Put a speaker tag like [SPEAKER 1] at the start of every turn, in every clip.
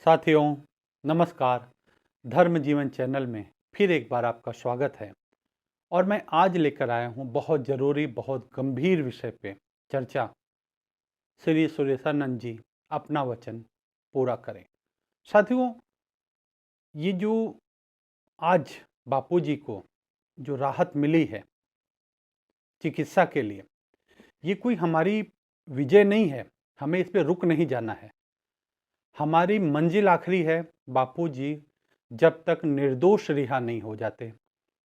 [SPEAKER 1] साथियों नमस्कार। धर्म जीवन चैनल में फिर एक बार आपका स्वागत है और मैं आज लेकर आया हूं बहुत ज़रूरी बहुत गंभीर विषय पे चर्चा। श्री सुरेशानंद जी अपना वचन पूरा करें। साथियों, ये जो आज बापू जी को जो राहत मिली है चिकित्सा के लिए, ये कोई हमारी विजय नहीं है। हमें इस पे रुक नहीं जाना है। हमारी मंजिल आखिरी है। बापूजी जब तक निर्दोष रिहा नहीं हो जाते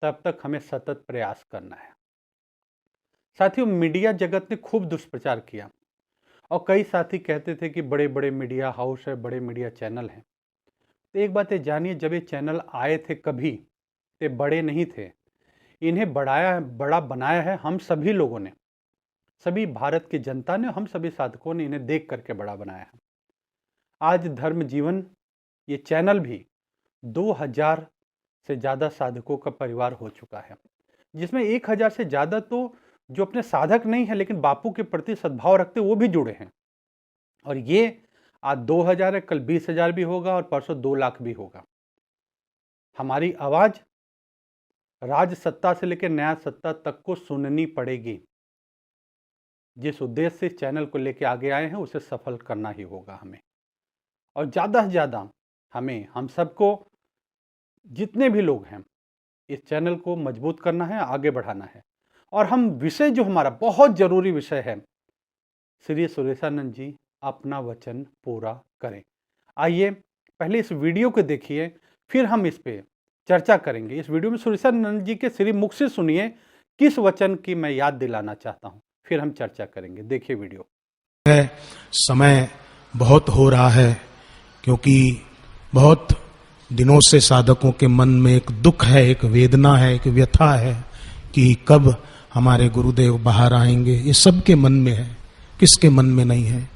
[SPEAKER 1] तब तक हमें सतत प्रयास करना है। साथियों, मीडिया जगत ने खूब दुष्प्रचार किया और कई साथी कहते थे कि बड़े बड़े मीडिया हाउस है, बड़े मीडिया चैनल हैं। तो एक बात है जानिए, जब ये चैनल आए थे कभी ते बड़े नहीं थे। इन्हें बड़ा बनाया है हम सभी लोगों ने, सभी भारत की जनता ने, हम सभी साधकों ने इन्हें देख करके बड़ा बनाया है। आज धर्म जीवन ये चैनल भी 2000 से ज़्यादा साधकों का परिवार हो चुका है, जिसमें 1000 से ज़्यादा तो जो अपने साधक नहीं है लेकिन बापू के प्रति सद्भाव रखते वो भी जुड़े हैं। और ये आज 2000 है, कल 20,000 भी होगा और परसों 2 लाख भी होगा। हमारी आवाज़ राज सत्ता से लेकर न्याय सत्ता तक को सुननी पड़ेगी। जिस उद्देश्य से इस चैनल को लेकर आगे आए हैं उसे सफल करना ही होगा हमें। और ज़्यादा से ज़्यादा हम सबको, जितने भी लोग हैं, इस चैनल को मजबूत करना है, आगे बढ़ाना है। और हम विषय जो हमारा बहुत ज़रूरी विषय है, श्री सुरेशानंद जी अपना वचन पूरा करें। आइए पहले इस वीडियो को देखिए, फिर हम इस पे चर्चा करेंगे। इस वीडियो में सुरेशानंद जी के श्री मुख से सुनिए किस वचन की मैं याद दिलाना चाहता हूँ, फिर हम चर्चा करेंगे। देखिए वीडियो।
[SPEAKER 2] समय बहुत हो रहा है क्योंकि बहुत दिनों से साधकों के मन में एक दुख है, एक वेदना है, एक व्यथा है कि कब हमारे गुरुदेव बाहर आएंगे। ये सबके मन में है, किसके मन में नहीं है।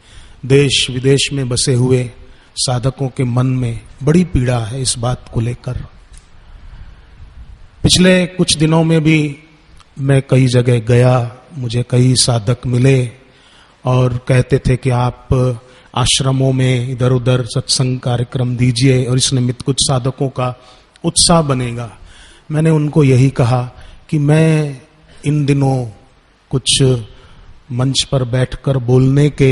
[SPEAKER 2] देश विदेश में बसे हुए साधकों के मन में बड़ी पीड़ा है इस बात को लेकर। पिछले कुछ दिनों में भी मैं कई जगह गया, मुझे कई साधक मिले और कहते थे कि आप आश्रमों में इधर उधर सत्संग कार्यक्रम दीजिए और इस निमित्त कुछ साधकों का उत्साह बनेगा। मैंने उनको यही कहा कि मैं इन दिनों कुछ मंच पर बैठकर बोलने के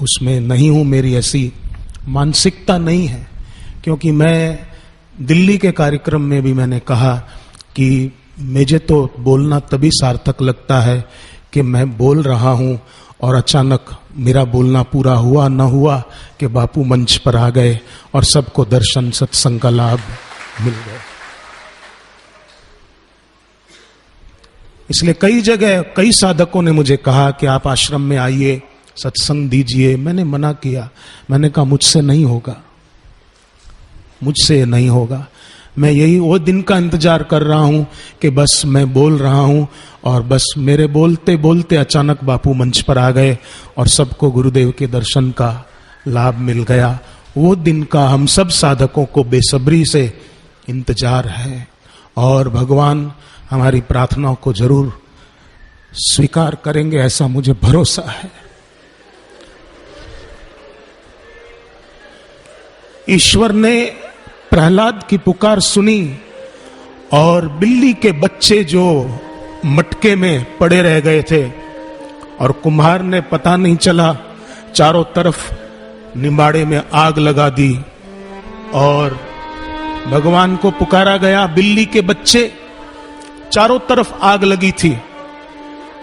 [SPEAKER 2] उसमें नहीं हूं, मेरी ऐसी मानसिकता नहीं है। क्योंकि मैं दिल्ली के कार्यक्रम में भी मैंने कहा कि मुझे तो बोलना तभी सार्थक लगता है कि मैं बोल रहा हूं और अचानक मेरा बोलना पूरा हुआ न हुआ कि बापू मंच पर आ गए और सबको दर्शन सत्संग का लाभ मिल गया। इसलिए कई जगह कई साधकों ने मुझे कहा कि आप आश्रम में आइए, सत्संग दीजिए। मैंने मना किया। मैंने कहा मुझसे नहीं होगा, मुझसे नहीं होगा। मैं यही वो दिन का इंतजार कर रहा हूं कि बस मैं बोल रहा हूं और बस मेरे बोलते बोलते अचानक बापू मंच पर आ गए और सबको गुरुदेव के दर्शन का लाभ मिल गया। वो दिन का हम सब साधकों को बेसब्री से इंतजार है और भगवान हमारी प्रार्थनाओं को जरूर स्वीकार करेंगे, ऐसा मुझे भरोसा है। ईश्वर ने प्रहलाद की पुकार सुनी और बिल्ली के बच्चे जो मटके में पड़े रह गए थे और कुम्हार ने पता नहीं चला चारों तरफ निम्बाड़े में आग लगा दी और भगवान को पुकारा गया। बिल्ली के बच्चे, चारों तरफ आग लगी थी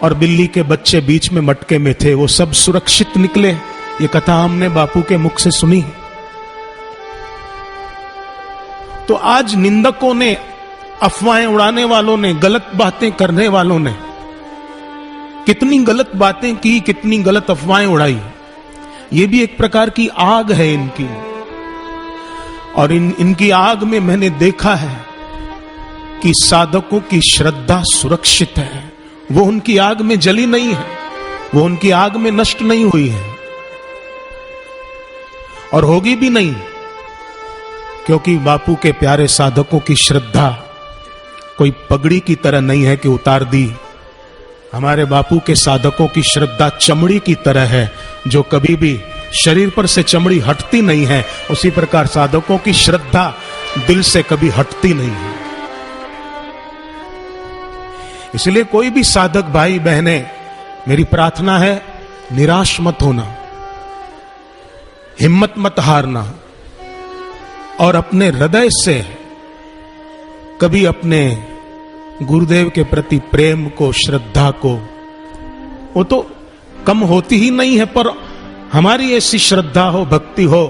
[SPEAKER 2] और बिल्ली के बच्चे बीच में मटके में थे, वो सब सुरक्षित निकले। ये कथा हमने बापू के मुख से सुनी। तो आज निंदकों ने, अफवाहें उड़ाने वालों ने, गलत बातें करने वालों ने कितनी गलत बातें की, कितनी गलत अफवाहें उड़ाई। ये भी एक प्रकार की आग है इनकी। और इनकी आग में मैंने देखा है कि साधकों की श्रद्धा सुरक्षित है। वो उनकी आग में जली नहीं है, वो उनकी आग में नष्ट नहीं हुई है और होगी भी नहीं। क्योंकि बापू के प्यारे साधकों की श्रद्धा कोई पगड़ी की तरह नहीं है कि उतार दी। हमारे बापू के साधकों की श्रद्धा चमड़ी की तरह है जो कभी भी शरीर पर से चमड़ी हटती नहीं है, उसी प्रकार साधकों की श्रद्धा दिल से कभी हटती नहीं है। इसलिए कोई भी साधक भाई बहने, मेरी प्रार्थना है, निराश मत होना, हिम्मत मत हारना, और अपने हृदय से कभी अपने गुरुदेव के प्रति प्रेम को, श्रद्धा को, वो तो कम होती ही नहीं है, पर हमारी ऐसी श्रद्धा हो, भक्ति हो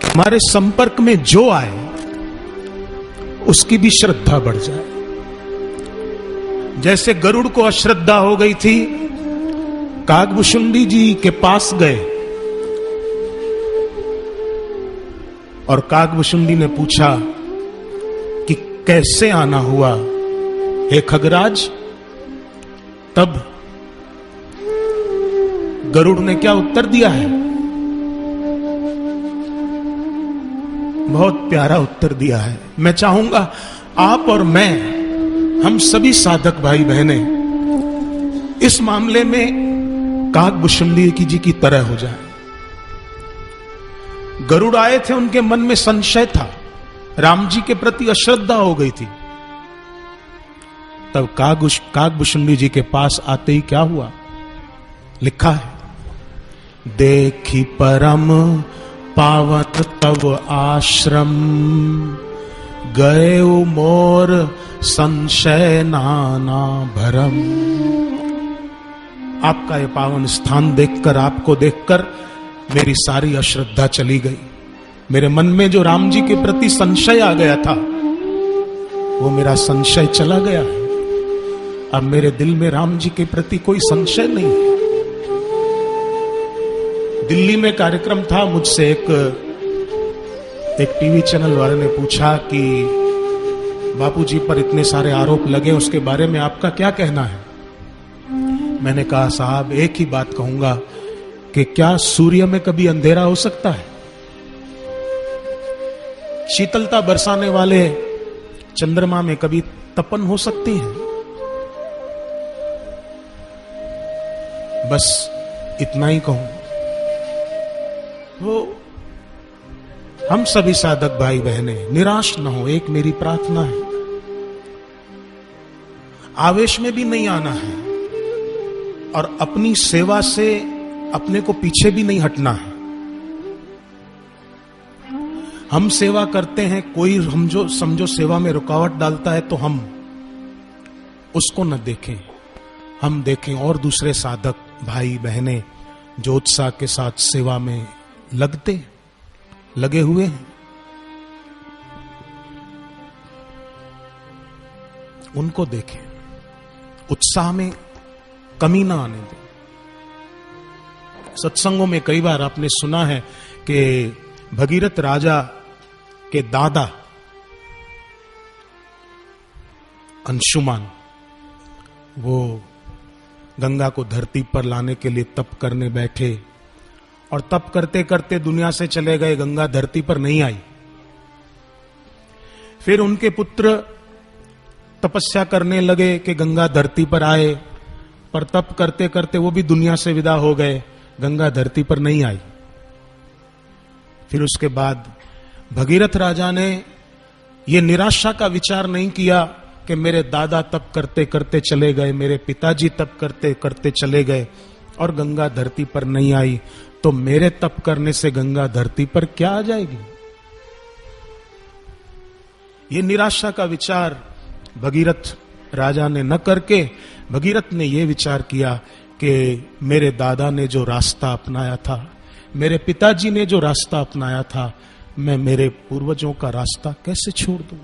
[SPEAKER 2] कि हमारे संपर्क में जो आए उसकी भी श्रद्धा बढ़ जाए। जैसे गरुड़ को अश्रद्धा हो गई थी, कागभूषुंडी जी के पास गए और कागभूषुंडी ने पूछा कि कैसे आना हुआ हे खगराज। तब गरुड़ ने क्या उत्तर दिया है? बहुत प्यारा उत्तर दिया है। मैं चाहूंगा आप और मैं, हम सभी साधक भाई बहने इस मामले में कागभूषुंडी जी की तरह हो जाए। गरुड़ आए थे, उनके मन में संशय था, राम जी के प्रति अश्रद्धा हो गई थी। तब कागभूषुंडी जी के पास आते ही क्या हुआ? लिखा है, देखी परम पावन तव आश्रम, गए मोर संशय नाना भरम। आपका ये पावन स्थान देखकर, आपको देखकर मेरी सारी अश्रद्धा चली गई। मेरे मन में जो राम जी के प्रति संशय आ गया था, वो मेरा संशय चला गया है। अब मेरे दिल में राम जी के प्रति कोई संशय नहीं है। दिल्ली में कार्यक्रम था, मुझसे एक टीवी चैनल वाले ने पूछा कि बापूजी पर इतने सारे आरोप लगे, उसके बारे में आपका क्या कहना है? मैंने कहा, साहब एक ही बात कहूंगा कि क्या सूर्य में कभी अंधेरा हो सकता है? शीतलता बरसाने वाले चंद्रमा में कभी तपन हो सकती है? बस इतना ही कहूं। वो हम सभी साधक भाई बहने निराश न हो, एक मेरी प्रार्थना है। आवेश में भी नहीं आना है और अपनी सेवा से अपने को पीछे भी नहीं हटना है। हम सेवा करते हैं, कोई हम जो समझो सेवा में रुकावट डालता है तो हम उसको न देखें, हम देखें और दूसरे साधक भाई बहने जो उत्साह के साथ सेवा में लगे हुए हैं, उनको देखें, उत्साह में कमी ना आने दें। सत्संगों में कई बार आपने सुना है कि भगीरथ राजा के दादा अंशुमान, वो गंगा को धरती पर लाने के लिए तप करने बैठे और तप करते करते दुनिया से चले गए, गंगा धरती पर नहीं आई। फिर उनके पुत्र तपस्या करने लगे कि गंगा धरती पर आए, पर तप करते करते वो भी दुनिया से विदा हो गए, गंगा धरती पर नहीं आई। फिर उसके बाद भगीरथ राजा ने ये निराशा का विचार नहीं किया कि मेरे दादा तप करते करते चले गए, मेरे पिताजी तप करते करते चले गए और गंगा धरती पर नहीं आई, तो मेरे तप करने से गंगा धरती पर क्या आ जाएगी? ये निराशा का विचार भगीरथ राजा ने न करके भगीरथ ने यह विचार किया कि मेरे दादा ने जो रास्ता अपनाया था, मेरे पिताजी ने जो रास्ता अपनाया था, मैं मेरे पूर्वजों का रास्ता कैसे छोड़ दूं?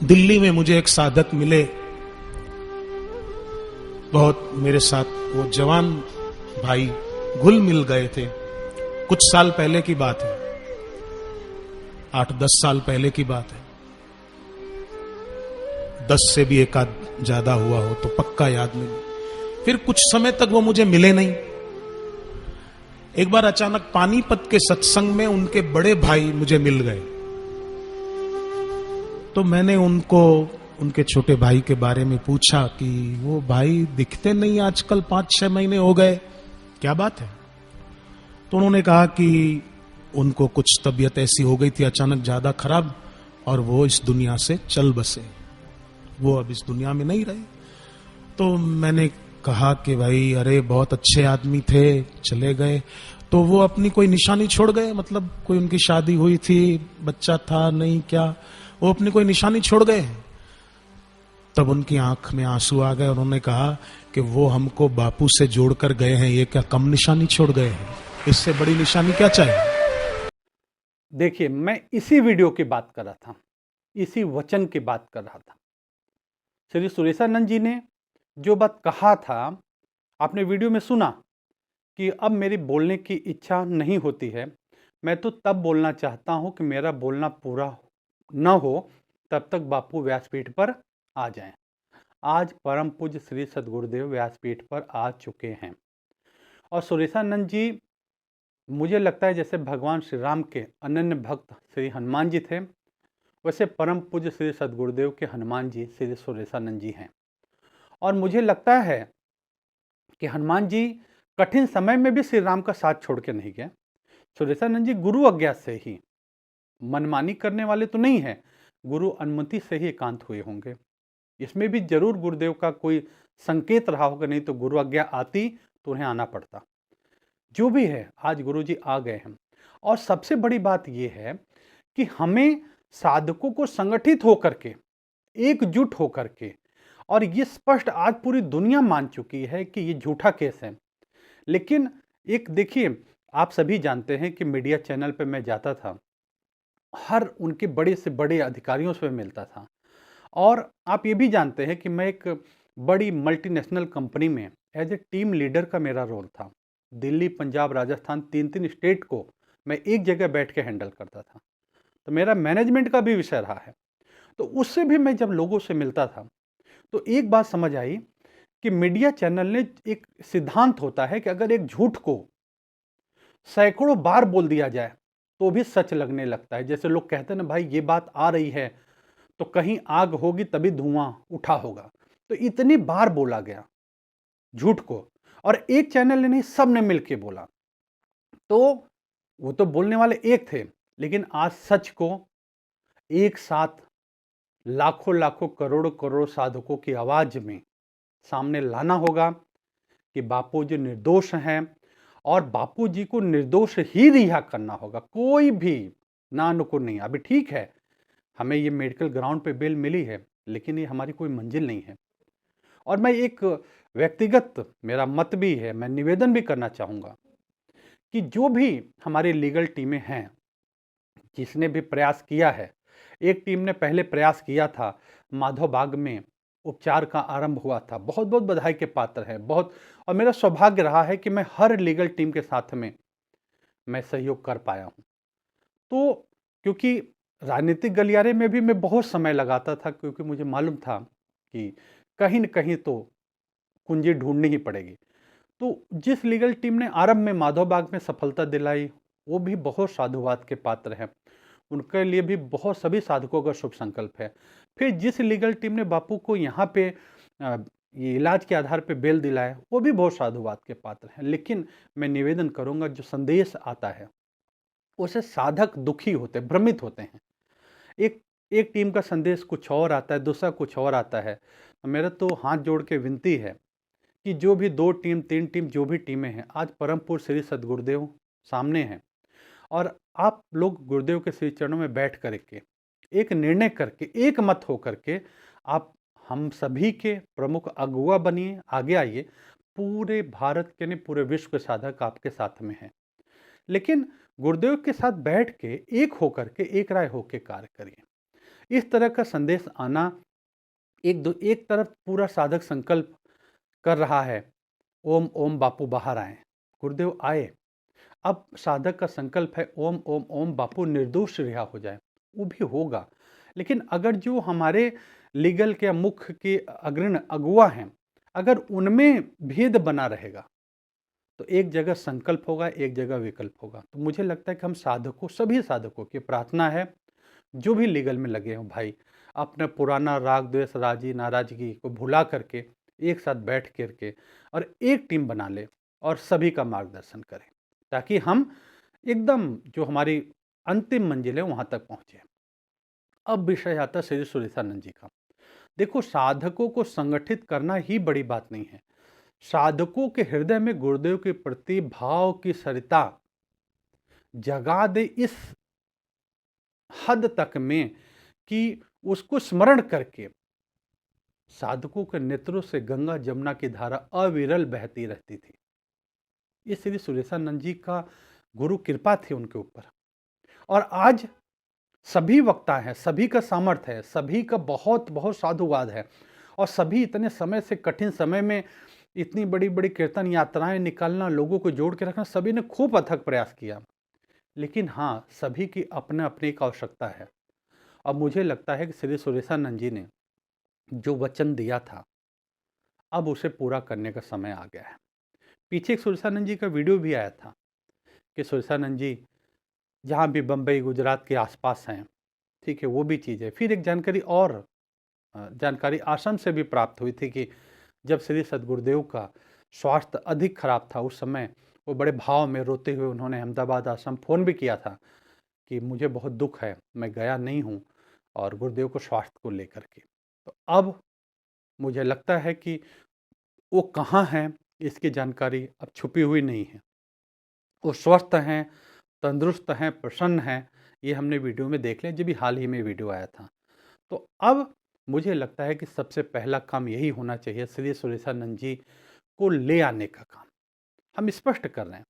[SPEAKER 2] दिल्ली में मुझे एक साधक मिले, बहुत मेरे साथ वो जवान भाई घुल मिल गए थे। कुछ साल पहले की बात है, 8-10 साल पहले की बात है। 10 से भी एक आध ज्यादा हुआ हो तो पक्का याद नहीं। फिर कुछ समय तक वो मुझे मिले नहीं। एक बार अचानक पानीपत के सत्संग में उनके बड़े भाई मुझे मिल गए, तो मैंने उनको उनके छोटे भाई के बारे में पूछा कि वो भाई दिखते नहीं आजकल, 5-6 महीने हो गए, क्या बात है? तो उन्होंने कहा कि उनको कुछ तबीयत ऐसी हो गई थी अचानक ज्यादा खराब, और वो इस दुनिया से चल बसे, वो अब इस दुनिया में नहीं रहे। तो मैंने कहा कि भाई अरे बहुत अच्छे आदमी थे, चले गए, तो वो अपनी कोई निशानी छोड़ गए? मतलब कोई उनकी शादी हुई थी, बच्चा था नहीं, क्या वो अपनी कोई निशानी छोड़ गए? तब उनकी आंख में आंसू आ गए। उन्होंने कहा कि वो हमको बापू से जोड़कर गए हैं, ये क्या कम निशानी छोड़ गए हैं? इससे बड़ी निशानी क्या चाहिए?
[SPEAKER 1] देखिए, मैं इसी वीडियो की बात कर रहा था, इसी वचन की बात कर रहा था। श्री सुरेशानंद जी ने जो बात कहा था, आपने वीडियो में सुना कि अब मेरी बोलने की इच्छा नहीं होती है, मैं तो तब बोलना चाहता हूं कि मेरा बोलना पूरा न हो, तब तक बापू व्यासपीठ पर आ जाएं। आज परम पूज्य श्री सद्गुरुदेव व्यासपीठ पर आ चुके हैं और सुरेशानंद जी, मुझे लगता है जैसे भगवान श्री राम के अनन्य भक्त श्री हनुमान जी थे, वैसे परम पूज्य श्री सद्गुरुदेव के हनुमान जी श्री सुरेशानंद जी हैं। और मुझे लगता है कि हनुमान जी कठिन समय में भी श्री राम का साथ छोड़ के नहीं गए। सुरेशानंद जी गुरु आज्ञा से ही, मनमानी करने वाले तो नहीं है, गुरु अनुमति से ही एकांत हुए होंगे। इसमें भी जरूर गुरुदेव का कोई संकेत रहा होगा, नहीं तो गुरु आज्ञा आती तो उन्हें आना पड़ता। जो भी है, आज गुरु जी आ गए हैं। और सबसे बड़ी बात यह है कि हमें साधकों को संगठित होकर के, एकजुट होकर के, और ये स्पष्ट आज पूरी दुनिया मान चुकी है कि ये झूठा केस है। लेकिन एक देखिए, आप सभी जानते हैं कि मीडिया चैनल पे मैं जाता था, हर उनके बड़े से बड़े अधिकारियों से मिलता था। और आप ये भी जानते हैं कि मैं एक बड़ी मल्टीनेशनल कंपनी में एज ए टीम लीडर का मेरा रोल था। दिल्ली, पंजाब, राजस्थान, 3-3 स्टेट को मैं एक जगह बैठ के हैंडल करता था, तो मेरा मैनेजमेंट का भी विषय रहा है। तो उससे भी मैं जब लोगों से मिलता था तो एक बात समझ आई कि मीडिया चैनल ने एक सिद्धांत होता है कि अगर एक झूठ को सैकड़ों बार बोल दिया जाए तो भी सच लगने लगता है। जैसे लोग कहते हैं ना, भाई ये बात आ रही है तो कहीं आग होगी तभी धुआं उठा होगा। तो इतनी बार बोला गया झूठ को, और एक चैनल ने नहीं, सब ने मिलकर बोला। तो वो तो बोलने वाले एक थे, लेकिन आज सच को एक साथ लाखों लाखों करोड़ों करोड़ों साधकों की आवाज में सामने लाना होगा कि बापू जी निर्दोष हैं, और बापू जी को निर्दोष ही रिहा करना होगा। कोई भी ना अनुकूल नहीं। अभी ठीक है, हमें ये मेडिकल ग्राउंड पे बेल मिली है, लेकिन ये हमारी कोई मंजिल नहीं है। और मैं एक व्यक्तिगत, मेरा मत भी है, मैं निवेदन भी करना चाहूँगा कि जो भी हमारी लीगल टीमें हैं, जिसने भी प्रयास किया है, एक टीम ने पहले प्रयास किया था, माधव बाग में उपचार का आरंभ हुआ था, बहुत बहुत बधाई के पात्र है बहुत। और मेरा सौभाग्य रहा है कि मैं हर लीगल टीम के साथ में मैं सहयोग कर पाया हूँ। तो क्योंकि राजनीतिक गलियारे में भी मैं बहुत समय लगाता था, क्योंकि मुझे मालूम था कि कहीं न कहीं तो कुंजी ढूंढनी ही पड़ेगी। तो जिस लीगल टीम ने आरंभ में माधव बाग में सफलता दिलाई, वो भी बहुत साधुवाद के पात्र हैं। उनके लिए भी बहुत सभी साधकों का शुभ संकल्प है। फिर जिस लीगल टीम ने बापू को यहाँ पे ये इलाज के आधार पे बेल दिलाया, वो भी बहुत साधुवाद के पात्र हैं। लेकिन मैं निवेदन करूँगा, जो संदेश आता है उससे साधक दुखी होते, भ्रमित होते हैं। एक एक टीम का संदेश कुछ और आता है, दूसरा कुछ और आता है। मेरा तो हाथ जोड़ के विनती है कि जो भी 2 टीम, 3 टीम, जो भी टीमें हैं, आज परम पूज्य श्री सद्गुरुदेव सामने हैं, और आप लोग गुरुदेव के श्री चरणों में बैठ करके एक निर्णय करके, एक मत हो करके, आप हम सभी के प्रमुख अगुवा बनिए, आगे आइए। पूरे भारत के नहीं, पूरे विश्व के साधक आपके साथ में हैं। लेकिन गुरुदेव के साथ बैठ के एक होकर के, एक राय होकर कार्य करिए। इस तरह का संदेश आना, एक तरफ पूरा साधक संकल्प कर रहा है, ओम ओम बापू बाहर आए, गुरुदेव आए। अब साधक का संकल्प है ओम ओम ओम बापू निर्दोष रिहा हो जाए, वो भी होगा। लेकिन अगर जो हमारे लीगल के मुख्य के अग्रणी अगुवा हैं, अगर उनमें भेद बना रहेगा तो एक जगह संकल्प होगा, एक जगह विकल्प होगा। तो मुझे लगता है कि हम साधकों, सभी साधकों की प्रार्थना है, जो भी लीगल में लगे हों भाई, अपना पुराना राग द्वेष राजी नाराजगी को भुला करके एक साथ बैठ करके और एक टीम बना ले और सभी का मार्गदर्शन करें, ताकि हम एकदम जो हमारी अंतिम मंजिल है वहां तक पहुंचे। अब विषय आता है श्री सुरेशानंद जी का। देखो, साधकों को संगठित करना ही बड़ी बात नहीं है। साधकों के हृदय में गुरुदेव के प्रति भाव की सरिता जगा दे इस हद तक में कि उसको स्मरण करके साधकों के नेत्रों से गंगा जमुना की धारा अविरल बहती रहती थी। ये श्री सुरेशानंद जी का गुरु कृपा थी उनके ऊपर। और आज सभी वक्ता हैं, सभी का सामर्थ्य है, सभी का बहुत बहुत साधुवाद है, और सभी इतने समय से कठिन समय में इतनी बड़ी बड़ी कीर्तन यात्राएं निकालना, लोगों को जोड़ के रखना, सभी ने खूब अथक प्रयास किया। लेकिन हाँ, सभी की अपने अपनी एक आवश्यकता है। अब मुझे लगता है कि श्री सुरेशानंद जी ने जो वचन दिया था, अब उसे पूरा करने का समय आ गया है। पीछे एक सुरेशानंद जी का वीडियो भी आया था कि सुरेशानंद जी जहाँ भी बम्बई गुजरात के आसपास हैं, ठीक है, वो भी चीज़ है। फिर एक जानकारी आश्रम से भी प्राप्त हुई थी कि जब श्री सद्गुरुदेव का स्वास्थ्य अधिक खराब था, उस समय वो बड़े भाव में रोते हुए उन्होंने अहमदाबाद आश्रम फ़ोन भी किया था कि मुझे बहुत दुख है, मैं गया नहीं हूँ, और गुरुदेव को स्वास्थ्य को लेकर के। तो अब मुझे लगता है कि वो कहाँ हैं, इसकी जानकारी अब छुपी हुई नहीं है। वो स्वस्थ हैं, तंदुरुस्त हैं, प्रसन्न हैं, ये हमने वीडियो में देख लिया, जब भी हाल ही में वीडियो आया था। तो अब मुझे लगता है कि सबसे पहला काम यही होना चाहिए, श्री सुरेशानंद जी को ले आने का काम। हम स्पष्ट कर रहे हैं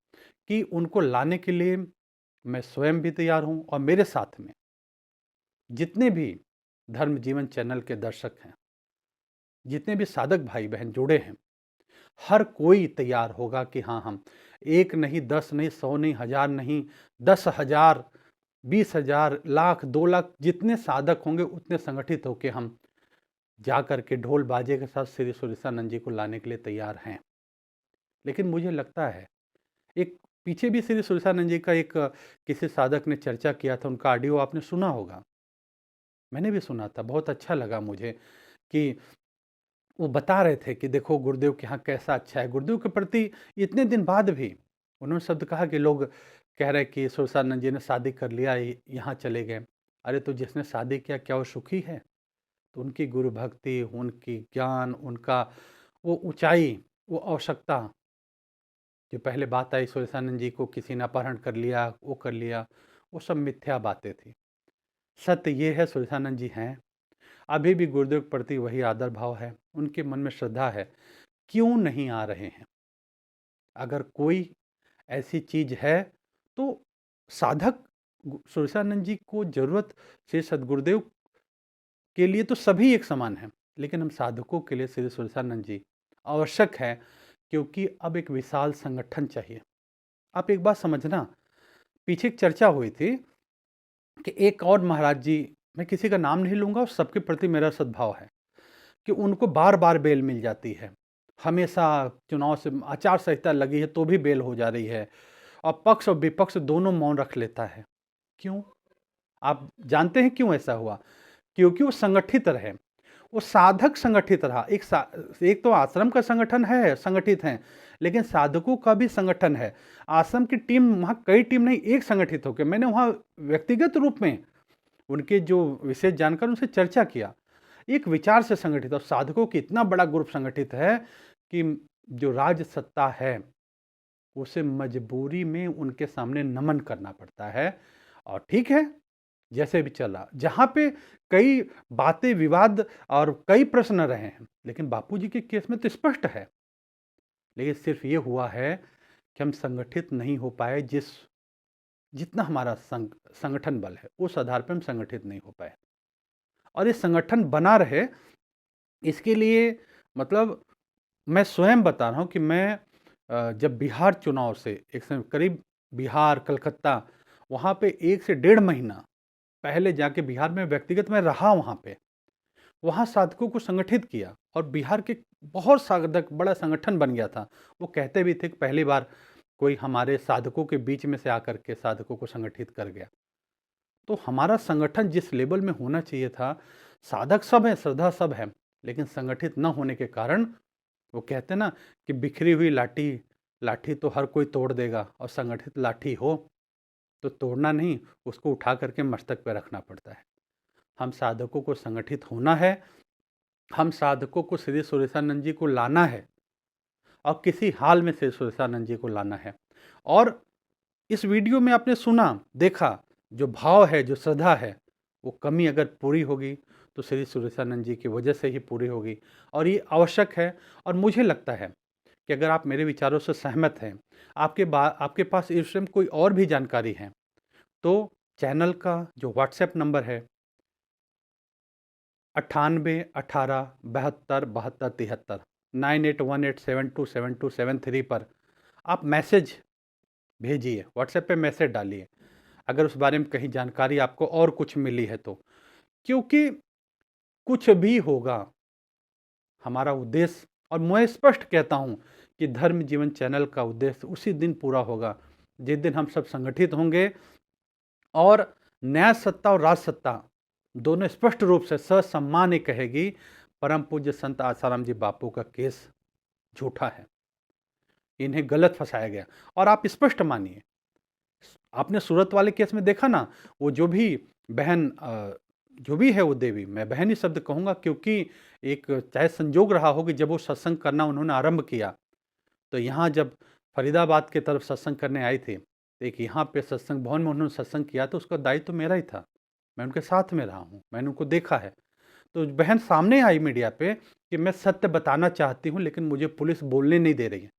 [SPEAKER 1] कि उनको लाने के लिए मैं स्वयं भी तैयार हूं, और मेरे साथ में जितने भी धर्म जीवन चैनल के दर्शक हैं, जितने भी साधक भाई बहन जुड़े हैं, हर कोई तैयार होगा कि हाँ, हम 1 नहीं, 10 नहीं, 100 नहीं, 1000 नहीं, 10,000, 20,000, लाख, 2 लाख जितने साधक होंगे उतने संगठित होकर हम जा कर के ढोल बाजे के साथ श्री सुरेशानंद जी को लाने के लिए तैयार हैं। लेकिन मुझे लगता है, एक पीछे भी श्री सुरेशानंद जी का एक किसी साधक ने चर्चा किया था, उनका ऑडियो आपने सुना होगा, मैंने भी सुना था, बहुत अच्छा लगा मुझे कि वो बता रहे थे कि देखो गुरुदेव के यहाँ कैसा अच्छा है। गुरुदेव के प्रति इतने दिन बाद भी उन्होंने शब्द कहा कि लोग कह रहे कि सुरेशानंद जी ने शादी कर लिया, यहाँ चले गए। अरे तो जिसने शादी किया, क्या वो सुखी है? तो उनकी गुरु भक्ति, उनकी ज्ञान, उनका वो ऊंचाई, वो आवश्यकता, जो पहले बात आई सुरेशानंद जी को किसी ने अपहरण कर लिया, वो कर लिया, वो सब मिथ्या बातें थी। सत्य ये है, सुरेशानंद जी हैं, अभी भी गुरुदेव के प्रति वही आदर भाव है, उनके मन में श्रद्धा है। क्यों नहीं आ रहे हैं? अगर कोई ऐसी चीज है तो साधक सुरेशानंद जी को जरूरत श्री सद्गुरुदेव के लिए तो सभी एक समान हैं, लेकिन हम साधकों के लिए श्री सुरेशानंद जी आवश्यक है, क्योंकि अब एक विशाल संगठन चाहिए। आप एक बात समझना, पीछे एक चर्चा हुई थी कि एक और महाराज जी, मैं किसी का नाम नहीं लूंगा, सबके प्रति मेरा सद्भाव है, कि उनको बार बार बेल मिल जाती है। हमेशा चुनाव से आचार संहिता लगी है तो भी बेल हो जा रही है, और पक्ष और विपक्ष दोनों मौन रख लेता है। क्यों? आप जानते हैं क्यों ऐसा हुआ? क्योंकि वो संगठित रहे, वो साधक संगठित रहा। एक तो आश्रम का संगठन है, संगठित हैं, लेकिन साधकों का भी संगठन है। आश्रम की टीम, वहाँ कई टीम नहीं, एक संगठित होकर, मैंने वहाँ व्यक्तिगत रूप में उनके जो विशेष जानकार उनसे चर्चा किया, एक विचार से संगठित। और साधकों की इतना बड़ा ग्रुप संगठित है कि जो राज सत्ता है उसे मजबूरी में उनके सामने नमन करना पड़ता है। और ठीक है, जैसे भी चला, जहाँ पे कई बातें, विवाद और कई प्रश्न रहे हैं, लेकिन बापूजी के केस में तो स्पष्ट है। लेकिन सिर्फ ये हुआ है कि हम संगठित नहीं हो पाए, जितना हमारा संगठन बल है उस आधार पर हम संगठित नहीं हो पाए। और ये संगठन बना रहे, इसके लिए मतलब मैं स्वयं बता रहा हूँ कि मैं जब बिहार चुनाव से एक समय करीब बिहार, कलकत्ता, वहाँ पे 1 से 1.5 महीना पहले जाके बिहार में व्यक्तिगत में रहा, वहाँ साधकों को संगठित किया, और बिहार के बहुत साधक, बड़ा संगठन बन गया था। वो कहते भी थे कि पहली बार कोई हमारे साधकों के बीच में से आकर के साधकों को संगठित कर गया। तो हमारा संगठन जिस लेवल में होना चाहिए था, साधक सब हैं, श्रद्धा सब है, लेकिन संगठित न होने के कारण वो कहते हैं ना कि बिखरी हुई लाठी लाठी तो हर कोई तोड़ देगा, और संगठित लाठी हो तो तोड़ना नहीं, उसको उठा करके मस्तक पे रखना पड़ता है। हम साधकों को संगठित होना है, हम साधकों को श्री सुरेशानंद जी को लाना है, और किसी हाल में श्री सुरेशानंद जी को लाना है। और इस वीडियो में आपने सुना, देखा, जो भाव है, जो श्रद्धा है, वो कमी अगर पूरी होगी तो श्री सुरेशानंद जी की वजह से ही पूरी होगी, और ये आवश्यक है। और मुझे लगता है कि अगर आप मेरे विचारों से सहमत हैं, आपके पास इस विषय में कोई और भी जानकारी है, तो चैनल का जो व्हाट्सएप नंबर है 9818727273 9818727273 पर आप मैसेज भेजिए, व्हाट्सएप पे मैसेज डालिए अगर उस बारे में कहीं जानकारी आपको और कुछ मिली है तो। क्योंकि कुछ भी होगा, हमारा उद्देश्य, और मैं स्पष्ट कहता हूं कि धर्म जीवन चैनल का उद्देश्य उसी दिन पूरा होगा जिस दिन हम सब संगठित होंगे और न्याय सत्ता और राज सत्ता दोनों स्पष्ट रूप से ससम्मान कहेगी परम पूज्य संत आसाराम जी बापू का केस झूठा है, इन्हें गलत फंसाया गया। और आप स्पष्ट मानिए, आपने सूरत वाले केस में देखा ना, वो जो भी बहन जो भी है वो देवी, मैं बहन ही शब्द कहूँगा क्योंकि एक चाहे संजोग रहा हो कि जब वो सत्संग करना उन्होंने आरंभ किया, तो यहाँ जब फरीदाबाद की तरफ सत्संग करने आई थी, तो एक यहाँ पे सत्संग भवन में उन्होंने सत्संग किया, तो उसका दायित्व तो मेरा ही था, मैं उनके साथ में रहा हूँ, मैंने उनको देखा है। तो बहन सामने आई मीडिया पे कि मैं सत्य बताना चाहती हूँ लेकिन मुझे पुलिस बोलने नहीं दे रही है।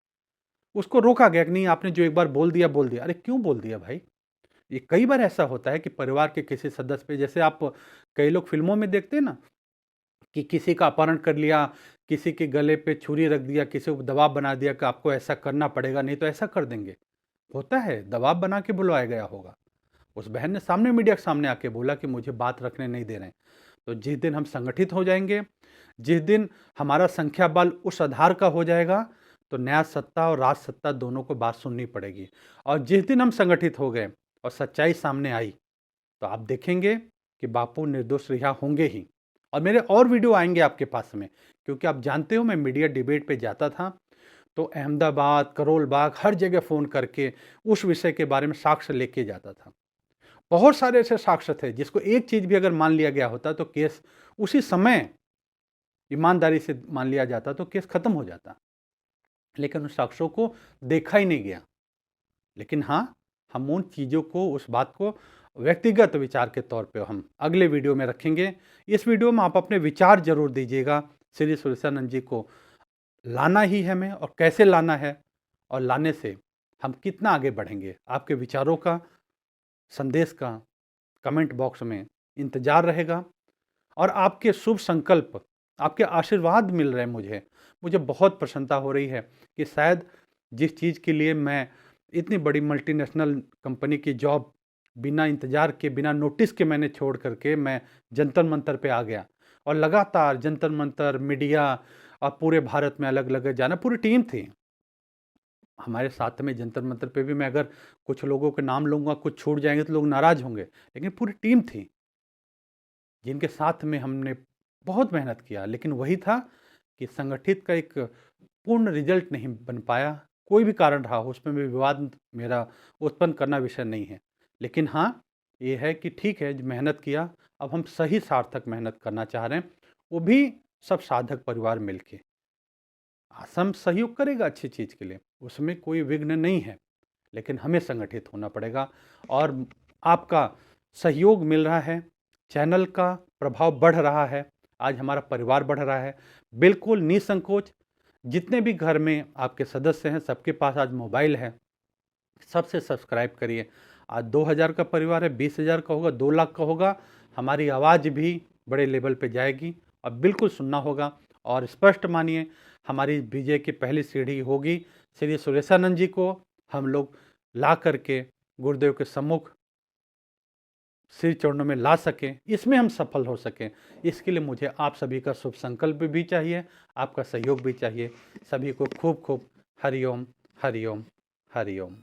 [SPEAKER 1] उसको रोका गया कि नहीं, आपने जो एक बार बोल दिया बोल दिया। अरे क्यों बोल दिया भाई? ये कई बार ऐसा होता है कि परिवार के किसी सदस्य पे, जैसे आप कई लोग फिल्मों में देखते हैं ना कि किसी का अपहरण कर लिया, किसी के गले पे छुरी रख दिया, किसी को दबाव बना दिया कि आपको ऐसा करना पड़ेगा, नहीं तो ऐसा कर देंगे। होता है, दबाव बना के बुलवाया गया होगा। उस बहन ने सामने मीडिया के सामने आके बोला कि मुझे बात रखने नहीं दे रहे हैं। तो जिस दिन हम संगठित हो जाएंगे, जिस दिन हमारा संख्या बल उस आधार का हो जाएगा, तो न्याय सत्ता और राज सत्ता दोनों को बात सुननी पड़ेगी। और जिस दिन हम संगठित हो गए और सच्चाई सामने आई, तो आप देखेंगे कि बापू निर्दोष रिहा होंगे ही। और मेरे और वीडियो आएंगे आपके पास में, क्योंकि आप जानते हो मैं मीडिया डिबेट पे जाता था, तो अहमदाबाद, करोल बाग, हर जगह फ़ोन करके उस विषय के बारे में साक्ष्य लेके जाता था। बहुत सारे ऐसे साक्ष्य थे जिसको एक चीज़ भी अगर मान लिया गया होता तो केस उसी समय ईमानदारी से मान लिया जाता तो केस खत्म हो जाता, लेकिन उन साक्ष्यों को देखा ही नहीं गया। लेकिन हाँ, हम उन चीज़ों को, उस बात को व्यक्तिगत विचार के तौर पे हम अगले वीडियो में रखेंगे। इस वीडियो में आप अपने विचार जरूर दीजिएगा, श्री सुरेशानंद जी को लाना ही है हमें, और कैसे लाना है, और लाने से हम कितना आगे बढ़ेंगे। आपके विचारों का, संदेश का कमेंट बॉक्स में इंतजार रहेगा। और आपके शुभ संकल्प, आपके आशीर्वाद मिल रहे हैं मुझे बहुत प्रसन्नता हो रही है कि शायद जिस चीज़ के लिए मैं इतनी बड़ी मल्टीनेशनल कंपनी की जॉब बिना इंतजार के, बिना नोटिस के मैंने छोड़ करके मैं जंतर मंतर पे आ गया, और लगातार जंतर मंतर, मीडिया, और पूरे भारत में अलग अलग जाना, पूरी टीम थी हमारे साथ में। जंतर मंतर पे भी मैं अगर कुछ लोगों के नाम लूँगा, कुछ छूट जाएंगे तो लोग नाराज़ होंगे, लेकिन पूरी टीम थी जिनके साथ में हमने बहुत मेहनत किया। लेकिन वही था कि संगठित का एक पूर्ण रिजल्ट नहीं बन पाया, कोई भी कारण रहा हो, उसमें भी विवाद मेरा उत्पन्न करना विषय नहीं है। लेकिन हाँ, ये है कि ठीक है, मेहनत किया, अब हम सही सार्थक मेहनत करना चाह रहे हैं, वो भी सब साधक परिवार मिलके। आश्रम सहयोग करेगा अच्छी चीज़ के लिए, उसमें कोई विघ्न नहीं है, लेकिन हमें संगठित होना पड़ेगा। और आपका सहयोग मिल रहा है, चैनल का प्रभाव बढ़ रहा है, आज हमारा परिवार बढ़ रहा है। बिल्कुल निसंकोच, जितने भी घर में आपके सदस्य हैं सबके पास आज मोबाइल है, सबसे सब्सक्राइब करिए। आज 2000 का परिवार है, 20,000 का होगा, 2 लाख का होगा, हमारी आवाज़ भी बड़े लेवल पे जाएगी, और बिल्कुल सुनना होगा। और स्पष्ट मानिए, हमारी विजय की पहली सीढ़ी होगी श्री सुरेशानंद जी को हम लोग ला करके गुरुदेव के सम्मुख श्री चरणों में ला सकें, इसमें हम सफल हो सकें। इसके लिए मुझे आप सभी का शुभ संकल्प भी चाहिए, आपका सहयोग भी चाहिए। सभी को खूब खूब हरिओम हरिओम हरिओम।